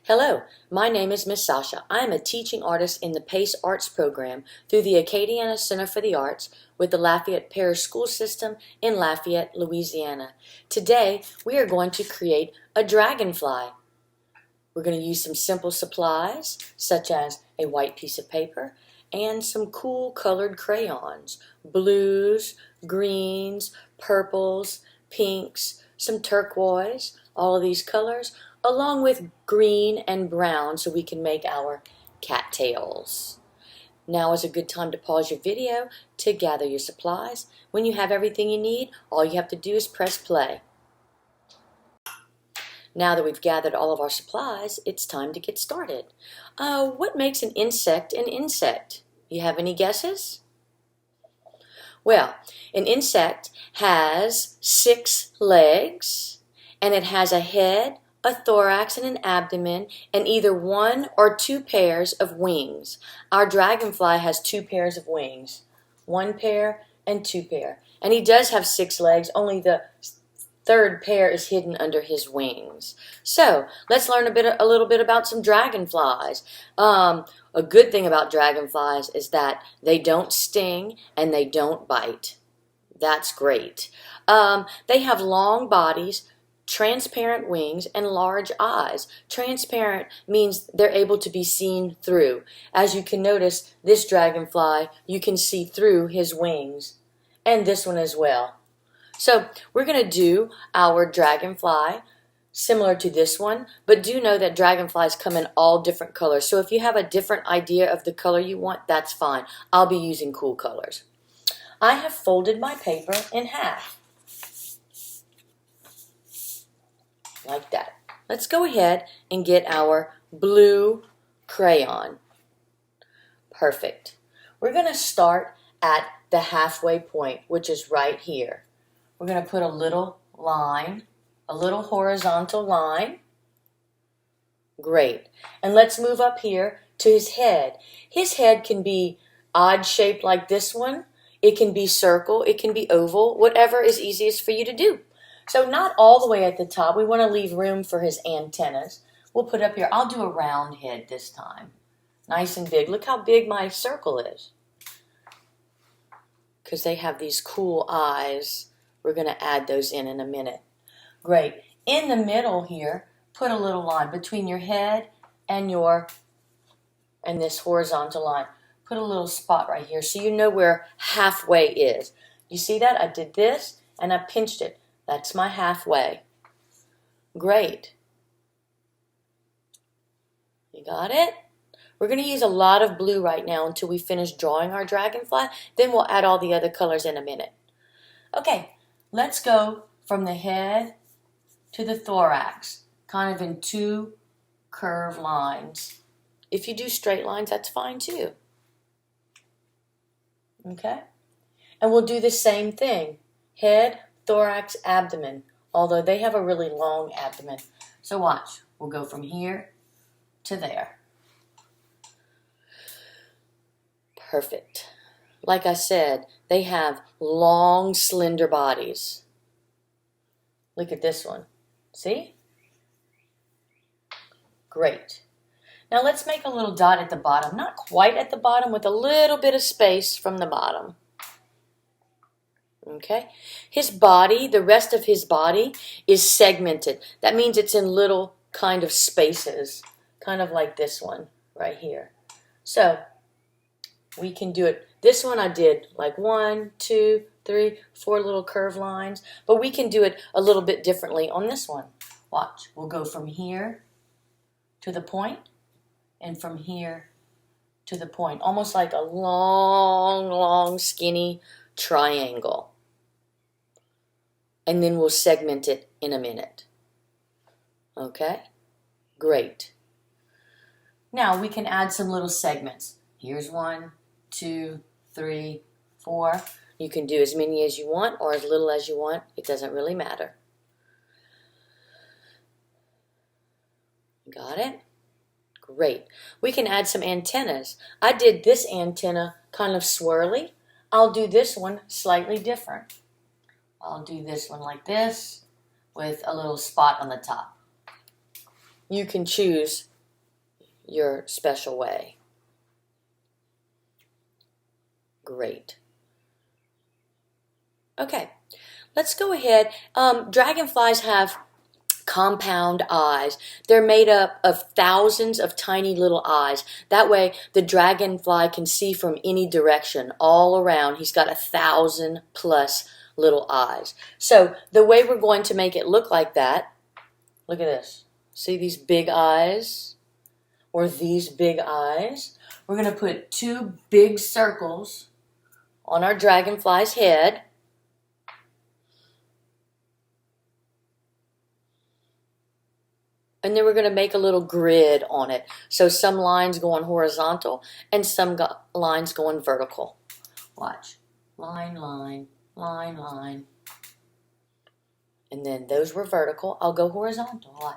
Hello, my name is Miss Sasha. I am a teaching artist in the PACE Arts program through the Acadiana Center for the Arts with the Lafayette Parish school system in Lafayette, Louisiana. Today, we are going to create a dragonfly. We're going to use some simple supplies, such as a white piece of paper and some cool colored crayons, blues, greens, purples, pinks, some turquoise, all of these colors, along with green and brown so we can make our cattails. Now is a good time to pause your video to gather your supplies. When you have everything you need, all you have to do is press play. Now that we've gathered all of our supplies, it's time to get started. What makes an insect an insect? You have any guesses? Well, an insect has 6 legs, and it has a head, a thorax, and an abdomen, and either 1 or 2 pairs of wings. Our dragonfly has 2 pairs of wings, 1 pair and 2 pair. And he does have 6 legs, only the 3rd pair is hidden under his wings. So let's learn a little bit about some dragonflies. A good thing about dragonflies is that they don't sting and they don't bite. That's great. They have long bodies, transparent wings, and large eyes. Transparent means they're able to be seen through. As you can notice, this dragonfly, you can see through his wings, and this one as well. So we're going to do our dragonfly similar to this one, but do know that dragonflies come in all different colors. So if you have a different idea of the color you want, that's fine. I'll be using cool colors. I have folded my paper in half. Like that. Let's go ahead and get our blue crayon. Perfect. We're going to start at the halfway point, which is right here. We're going to put a little line, a little horizontal line. Great. And let's move up here to his head. His head can be odd shaped like this one. It can be circle. It can be oval. Whatever is easiest for you to do. So not all the way at the top. We want to leave room for his antennas. We'll put up here. I'll do a round head this time. Nice and big. Look how big my circle is. Because they have these cool eyes. We're going to add those in a minute. Great. In the middle here, put a little line between your head and this horizontal line. Put a little spot right here so you know where halfway is. You see that? I did this and I pinched it. That's my halfway. Great. You got it? We're going to use a lot of blue right now until we finish drawing our dragonfly. Then we'll add all the other colors in a minute. Okay. Let's go from the head to the thorax, kind of in 2 curved lines. If you do straight lines, that's fine too. Okay? And we'll do the same thing. Head, thorax, abdomen, although they have a really long abdomen. So watch. We'll go from here to there. Perfect. Like I said, they have long, slender bodies. Look at this one. See? Great. Now let's make a little dot at the bottom. Not quite at the bottom, with a little bit of space from the bottom. Okay? His body, the rest of his body, is segmented. That means it's in little kind of spaces, kind of like this one right here. So we can do it. This one I did like 1, 2, 3, 4 little curved lines, but we can do it a little bit differently on this one. Watch. We'll go from here to the point and from here to the point, almost like a long, long, skinny triangle. And then we'll segment it in a minute. Okay? Great. Now we can add some little segments. Here's 1, 2, 3, 4. You can do as many as you want or as little as you want. It doesn't really matter. Got it? Great. We can add some antennas. I did this antenna kind of swirly. I'll do this one slightly different. I'll do this one like this with a little spot on the top. you can choose your special way. Great. Okay, let's go ahead. Dragonflies have compound eyes. They're made up of thousands of tiny little eyes. That way the dragonfly can see from any direction all around. He's got 1,000+ little eyes. So the way we're going to make it look like that, look at this. See these big eyes? Or these big eyes? We're going to put 2 big circles on our dragonfly's head. And then we're going to make a little grid on it. So some lines going horizontal and some lines going vertical. Watch. Line, line, line, line. And then those were vertical. I'll go horizontal. Watch.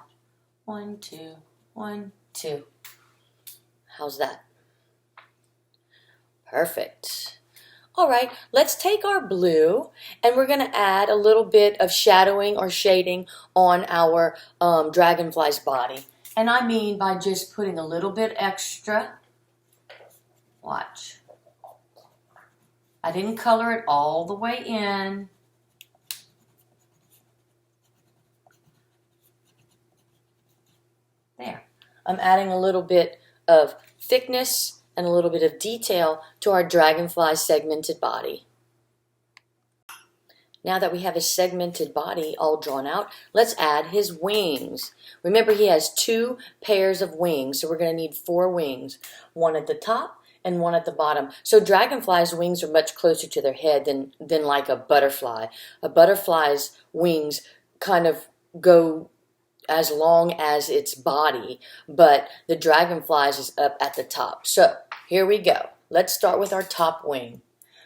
1, 2, 1, 2. How's that? Perfect. All right, let's take our blue and we're going to add a little bit of shadowing or shading on our dragonfly's body. And I mean by just putting a little bit extra. Watch. I didn't color it all the way in. There. I'm adding a little bit of thickness and a little bit of detail to our dragonfly's segmented body. Now that we have his segmented body all drawn out, let's add his wings. Remember, he has 2 pairs of wings, so we're going to need 4 wings. 1 at the top and 1 at the bottom. So dragonflies' wings are much closer to their head than like a butterfly. A butterfly's wings kind of go as long as its body, but the dragonfly's is up at the top. So here we go. Let's start with our top wing.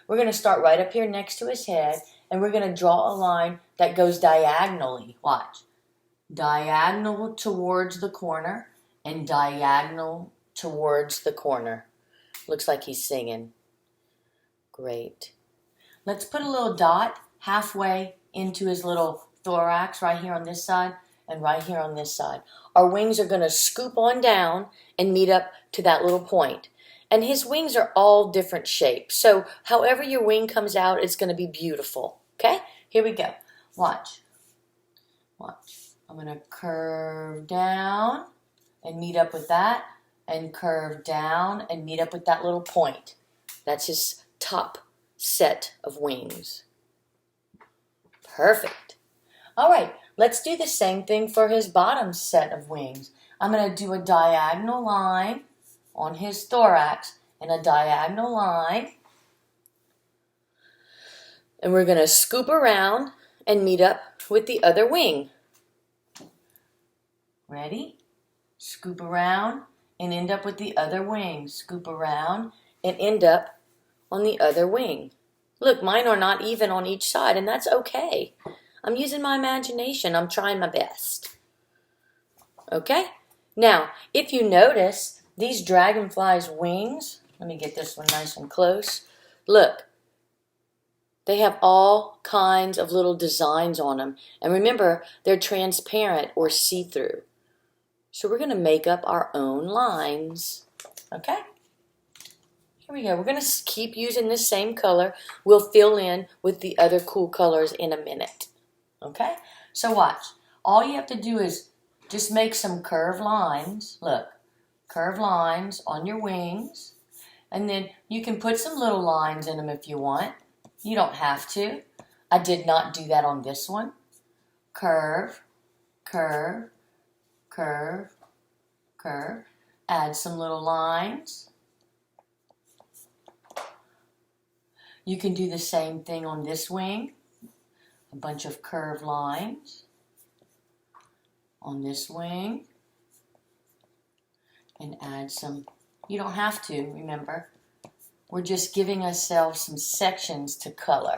We're going to start right up here next to his head, and we're going to draw a line that goes diagonally. Watch. Diagonal towards the corner and diagonal towards the corner. Looks like he's singing. Great. Let's put a little dot halfway into his little thorax right here on this side and right here on this side. Our wings are going to scoop on down and meet up to that little point. And his wings are all different shapes. So however your wing comes out, it's going to be beautiful. Okay? Here we go. Watch. Watch. I'm going to curve down and meet up with that, and curve down and meet up with that little point. That's his top set of wings. Perfect. All right. Let's do the same thing for his bottom set of wings. I'm going to do a diagonal line on his thorax and a diagonal line. And we're going to scoop around and meet up with the other wing. Ready? Scoop around and end up with the other wing. Scoop around and end up on the other wing. Look, mine are not even on each side, and that's okay. I'm using my imagination. I'm trying my best. Okay? Now, if you notice, these dragonflies' wings, let me get this one nice and close. Look, they have all kinds of little designs on them. And remember, they're transparent or see-through. So we're going to make up our own lines. Okay? Here we go. We're going to keep using this same color. We'll fill in with the other cool colors in a minute. Okay? So watch. All you have to do is just make some curved lines. Look. Curved lines on your wings. And then you can put some little lines in them if you want. You don't have to. I did not do that on this one. Curve, curve, curve, curve. Add some little lines. You can do the same thing on this wing. A bunch of curved lines on this wing. And add some, you don't have to, remember. We're just giving ourselves some sections to color.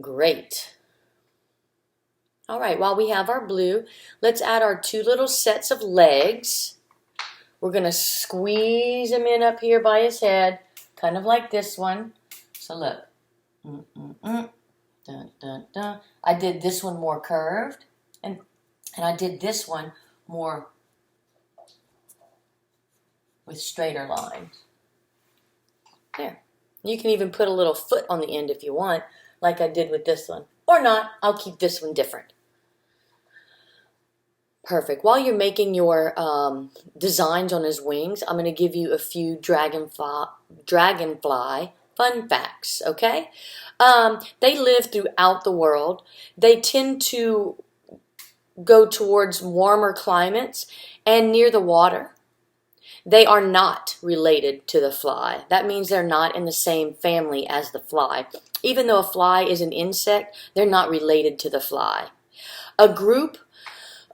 Great. All right, while we have our blue, let's add our 2 little sets of legs. We're going to squeeze them in up here by his head, kind of like this one. So look. Dun, dun, dun. I did this one more curved, And I did this one more with straighter lines. There. You can even put a little foot on the end if you want, like I did with this one. Or not, I'll keep this one different. Perfect. While you're making your designs on his wings, I'm going to give you a few dragonfly fun facts, okay? They live throughout the world. They tend to go towards warmer climates and near the water. They are not related to the fly. That means they're not in the same family as the fly. Even though a fly is an insect, they're not related to the fly. A group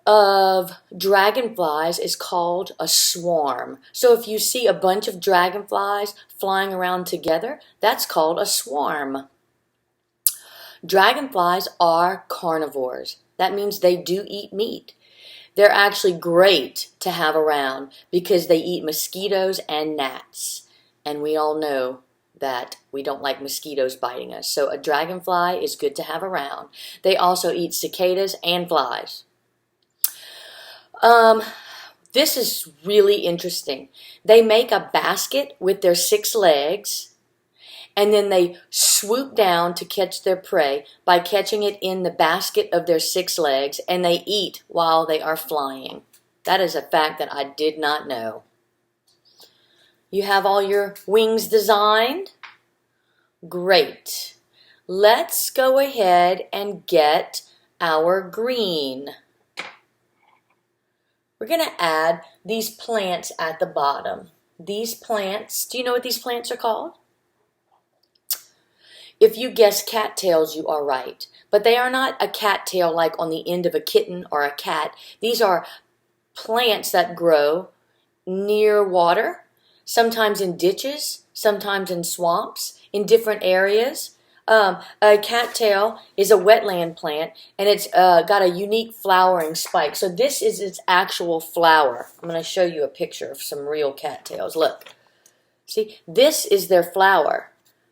of dragonflies is called a swarm. So if you see a bunch of dragonflies flying around together, that's called a swarm. Dragonflies are carnivores. That means they do eat meat. They're actually great to have around because they eat mosquitoes and gnats. And we all know that we don't like mosquitoes biting us. So a dragonfly is good to have around. They also eat cicadas and flies. This is really interesting. They make a basket with their 6 legs, and then they swoop down to catch their prey by catching it in the basket of their 6 legs, and they eat while they are flying. That is a fact that I did not know. You have all your wings designed? Great. Let's go ahead and get our green. We're going to add these plants at the bottom. These plants, do you know what these plants are called? If you guess cattails, you are right. But they are not a cattail like on the end of a kitten or a cat. These are plants that grow near water, sometimes in ditches, sometimes in swamps, in different areas. A cattail is a wetland plant, and it's got a unique flowering spike. So this is its actual flower. I'm going to show you a picture of some real cattails. Look. See, this is their flower.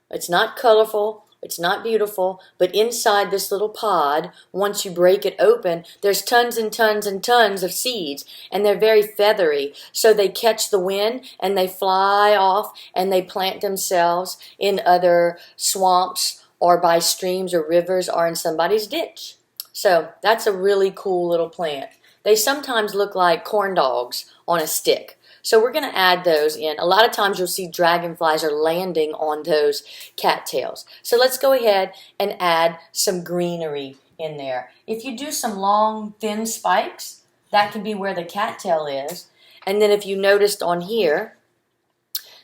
It's not colorful, it's not beautiful, but inside this little pod, once you break it open, there's tons and tons and tons of seeds, and they're very feathery. So they catch the wind, and they fly off, and they plant themselves in other swamps or by streams or rivers or in somebody's ditch. So that's a really cool little plant. They sometimes look like corn dogs on a stick. So we're going to add those in. A lot of times you'll see dragonflies are landing on those cattails. So let's go ahead and add some greenery in there. If you do some long, thin spikes, that can be where the cattail is. And then if you noticed on here,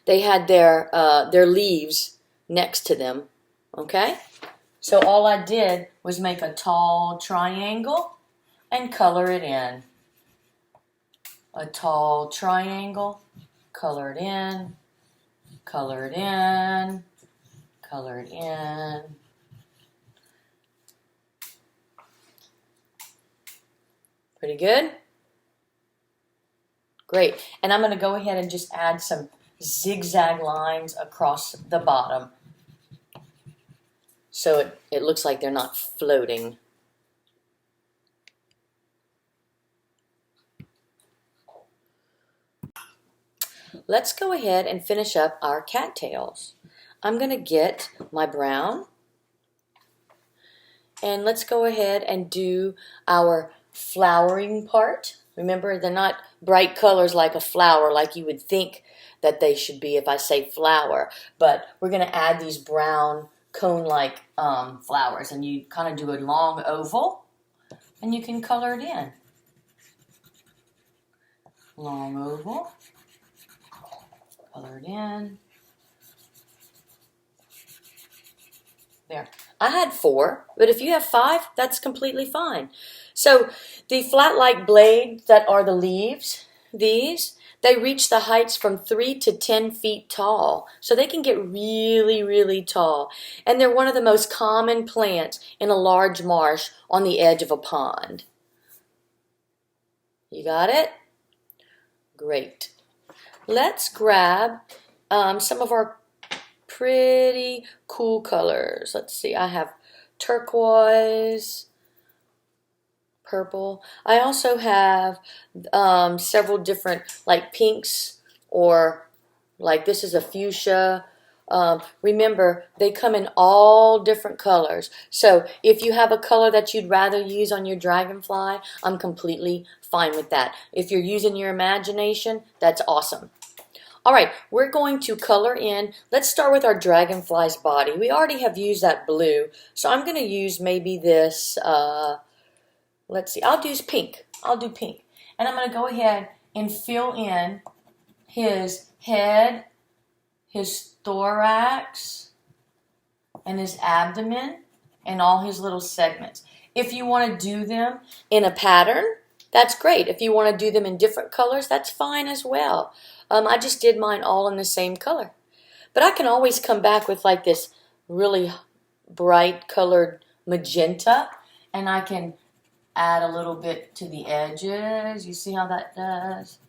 they had their leaves next to them. Okay? So all I did was make a tall triangle and color it in. A tall triangle, color it in, color it in, color it in. Pretty good? Great. And I'm going to go ahead and just add some zigzag lines across the bottom so it looks like they're not floating. Let's go ahead and finish up our cattails. I'm going to get my brown, and let's go ahead and do our flowering part. Remember, they're not bright colors like a flower like you would think that they should be if I say flower, but we're going to add these brown cone-like flowers, and you kind of do a long oval, and you can color it in. Long oval. Color it in. There. I had 4, but if you have 5, that's completely fine. So the flat-like blades that are the leaves, these, they reach the heights from 3 to 10 feet tall. So they can get really, really tall. And they're one of the most common plants in a large marsh on the edge of a pond. You got it? Great. Let's grab some of our pretty cool colors. Let's see, I have turquoise, purple. I also have several different like pinks, or like this is a fuchsia. Remember, they come in all different colors. So if you have a color that you'd rather use on your dragonfly, I'm completely fine with that. If you're using your imagination, that's awesome. All right, we're going to color in. Let's start with our dragonfly's body. We already have used that blue, so I'm going to use maybe this, let's see, I'll do pink. I'll do pink. And I'm going to go ahead and fill in his head, his thorax, and his abdomen, and all his little segments. If you want to do them in a pattern, that's great. If you want to do them in different colors, that's fine as well. I just did mine all in the same color. But I can always come back with like this really bright colored magenta, and I can add a little bit to the edges. You see how that does?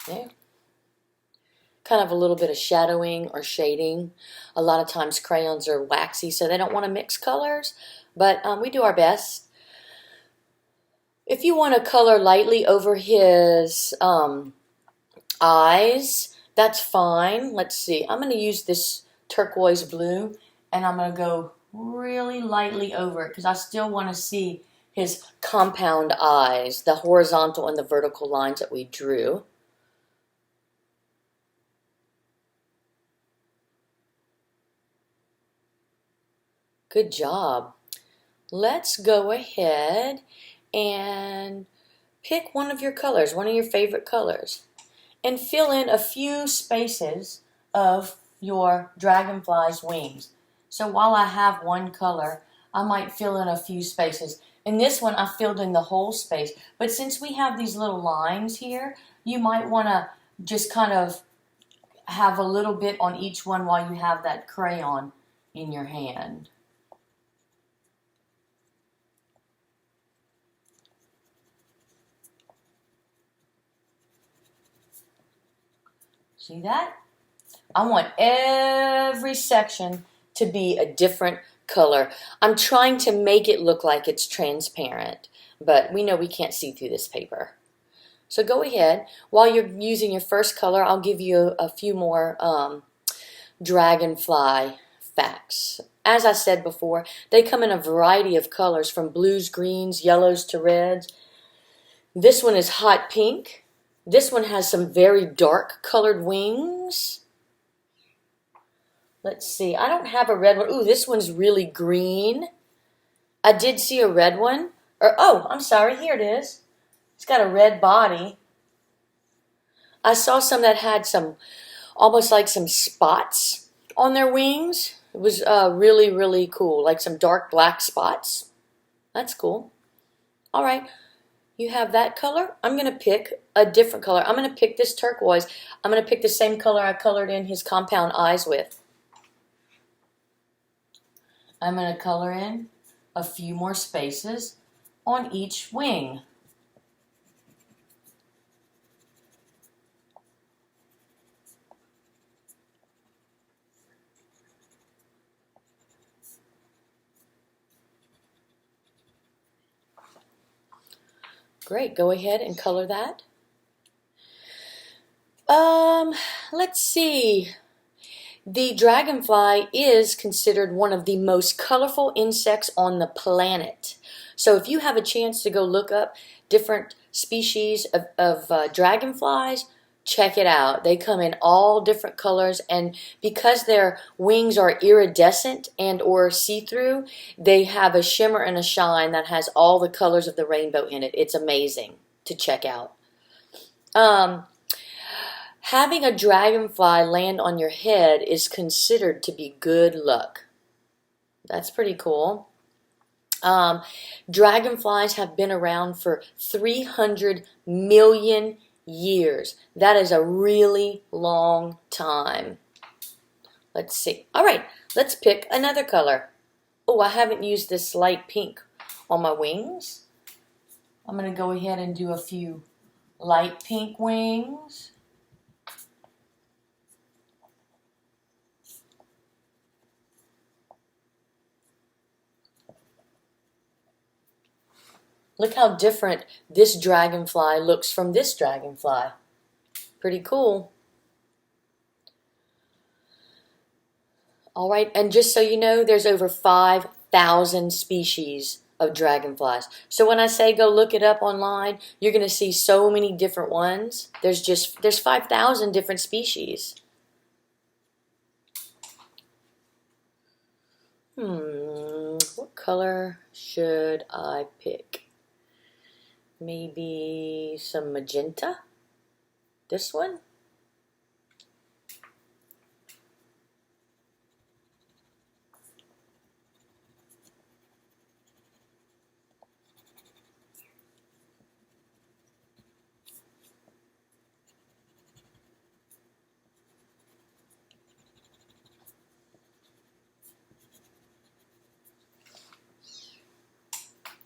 Yeah. Kind of a little bit of shadowing or shading. A lot of times crayons are waxy, so they don't want to mix colors, but we do our best. If you want to color lightly over his eyes, that's fine. Let's see. I'm going to use this turquoise blue, and I'm going to go really lightly over it because I still want to see his compound eyes, the horizontal and the vertical lines that we drew. Good job. Let's go ahead and pick one of your colors, one of your favorite colors, and fill in a few spaces of your dragonfly's wings. So while I have one color, I might fill in a few spaces. In this one, I filled in the whole space. But since we have these little lines here, you might want to just kind of have a little bit on each one while you have that crayon in your hand. See that? I want every section to be a different color. I'm trying to make it look like it's transparent, but we know we can't see through this paper. So go ahead. While you're using your first color, I'll give you a few more dragonfly facts. As I said before, they come in a variety of colors, from blues, greens, yellows to reds. This one is hot pink. This one has some very dark colored wings. Let's see. I don't have a red one. Ooh, this one's really green. I did see a red one. Oh, I'm sorry. Here it is. It's got a red body. I saw some that had some, almost like some spots on their wings. It was really, really cool. Like some dark black spots. That's cool. All right. You have that color. I'm going to pick a different color. I'm going to pick this turquoise. I'm going to pick the same color I colored in his compound eyes with. I'm going to color in a few more spaces on each wing. Great, go ahead and color that. Let's see. The dragonfly is considered one of the most colorful insects on the planet. So if you have a chance to go look up different species of dragonflies, check it out. They come in all different colors, and because their wings are iridescent and or see-through, they have a shimmer and a shine that has all the colors of the rainbow in it. It's amazing to check out. Having a dragonfly land on your head is considered to be good luck. That's pretty cool. Dragonflies have been around for 300 million years. That is a really long time. Let's see. All right, let's pick another color. Oh, I haven't used this light pink on my wings. I'm going to go ahead and do a few light pink wings. Look how different this dragonfly looks from this dragonfly. Pretty cool. All right, and just so you know, there's over 5,000 species of dragonflies. So when I say go look it up online, you're going to see so many different ones. There's 5,000 different species. What color should I pick? Maybe some magenta? This one?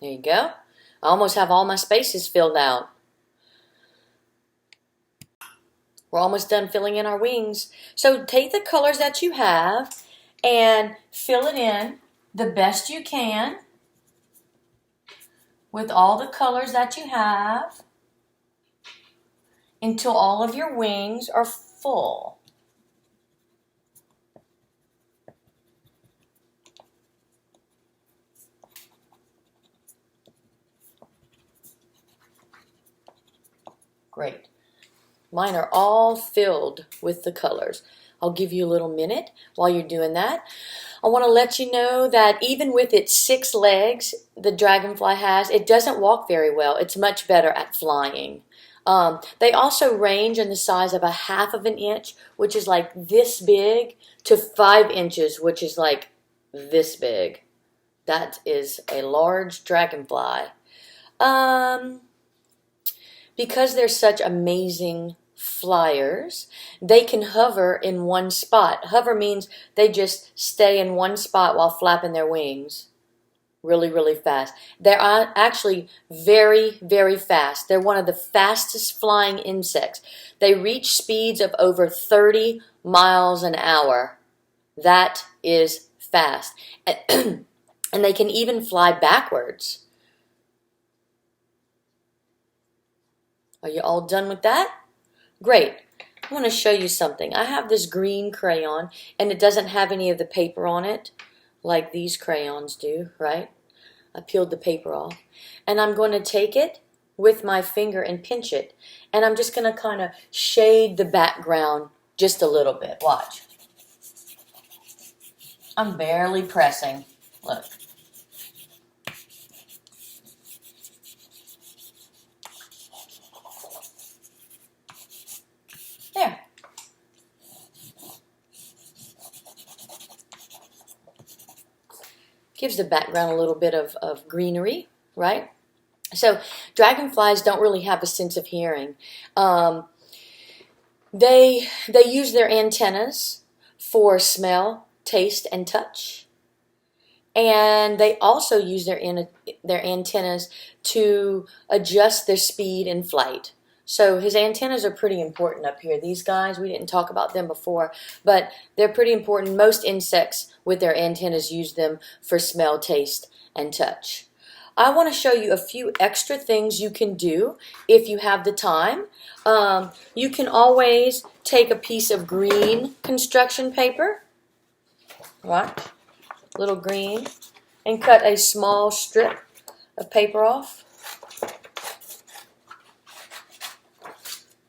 There you go. I almost have all my spaces filled out. We're almost done filling in our wings. So take the colors that you have and fill it in the best you can with all the colors that you have until all of your wings are full. Great. Mine are all filled with the colors. I'll give you a little minute while you're doing that. I want to let you know that even with its 6 legs the dragonfly has, it doesn't walk very well. It's much better at flying. They also range in the size of 1/2 inch, which is like this big, to 5 inches, which is like this big. That is a large dragonfly. Because they're such amazing flyers, they can hover in one spot. Hover means they just stay in one spot while flapping their wings really, really fast. They're actually very, very fast. They're one of the fastest flying insects. They reach speeds of over 30 miles an hour. That is fast. And they can even fly backwards. Are you all done with that? Great. I want to show you something. I have this green crayon, and it doesn't have any of the paper on it, like these crayons do, right? I peeled the paper off. And I'm going to take it with my finger and pinch it. And I'm just going to kind of shade the background just a little bit. Watch. I'm barely pressing. Look. There. Gives the background a little bit of greenery, right? So dragonflies don't really have a sense of hearing. They use their antennas for smell, taste, and touch. And they also use their antennas to adjust their speed in flight. So his antennas are pretty important up here. These guys, we didn't talk about them before, but they're pretty important. Most insects with their antennas use them for smell, taste, and touch. I want to show you a few extra things you can do if you have the time. You can always take a piece of green construction paper, right? Little green, and cut a small strip of paper off.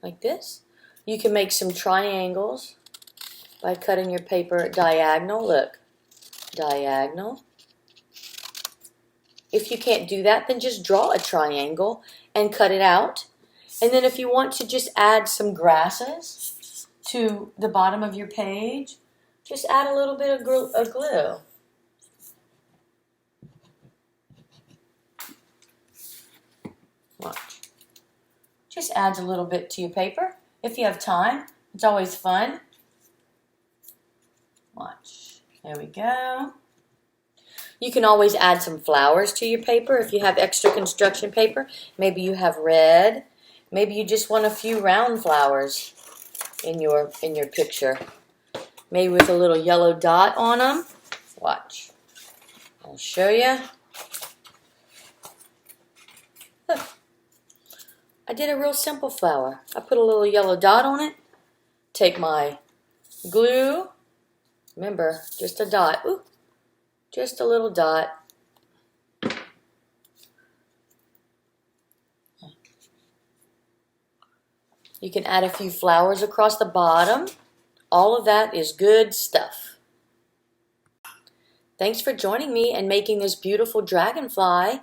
Like this. You can make some triangles by cutting your paper diagonal. Look, diagonal. If you can't do that, then just draw a triangle and cut it out. And then if you want to just add some grasses to the bottom of your page, just add a little bit of glue. Watch. Just adds a little bit to your paper. If you have time, it's always fun. Watch. There we go. You can always add some flowers to your paper if you have extra construction paper. Maybe you have red. Maybe you just want a few round flowers in your picture. Maybe with a little yellow dot on them. Watch. I'll show you. I did a real simple flower. I put a little yellow dot on it. Take my glue. Remember, just a dot. Ooh, just a little dot. You can add a few flowers across the bottom. All of that is good stuff. Thanks for joining me and making this beautiful dragonfly.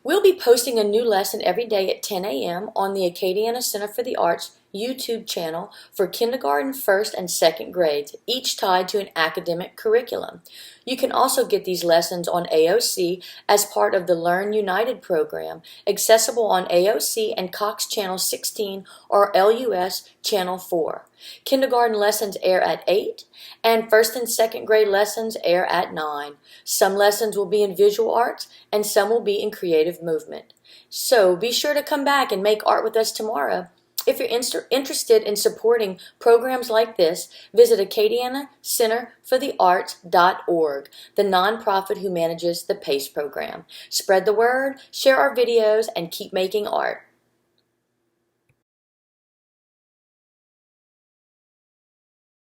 We'll be posting a new lesson every day at 10 a.m. on the Acadiana Center for the Arts YouTube channel for kindergarten, first, and second grades, each tied to an academic curriculum. You can also get these lessons on AOC as part of the Learn United program, accessible on AOC and Cox Channel 16 or LUS Channel 4. Kindergarten lessons air at 8, and first and second grade lessons air at 9. Some lessons will be in visual arts, and some will be in creative movement. So be sure to come back and make art with us tomorrow. If you're interested in supporting programs like this, visit AcadianaCenterForTheArts.org, the nonprofit who manages the PACE program. Spread the word, share our videos, and keep making art.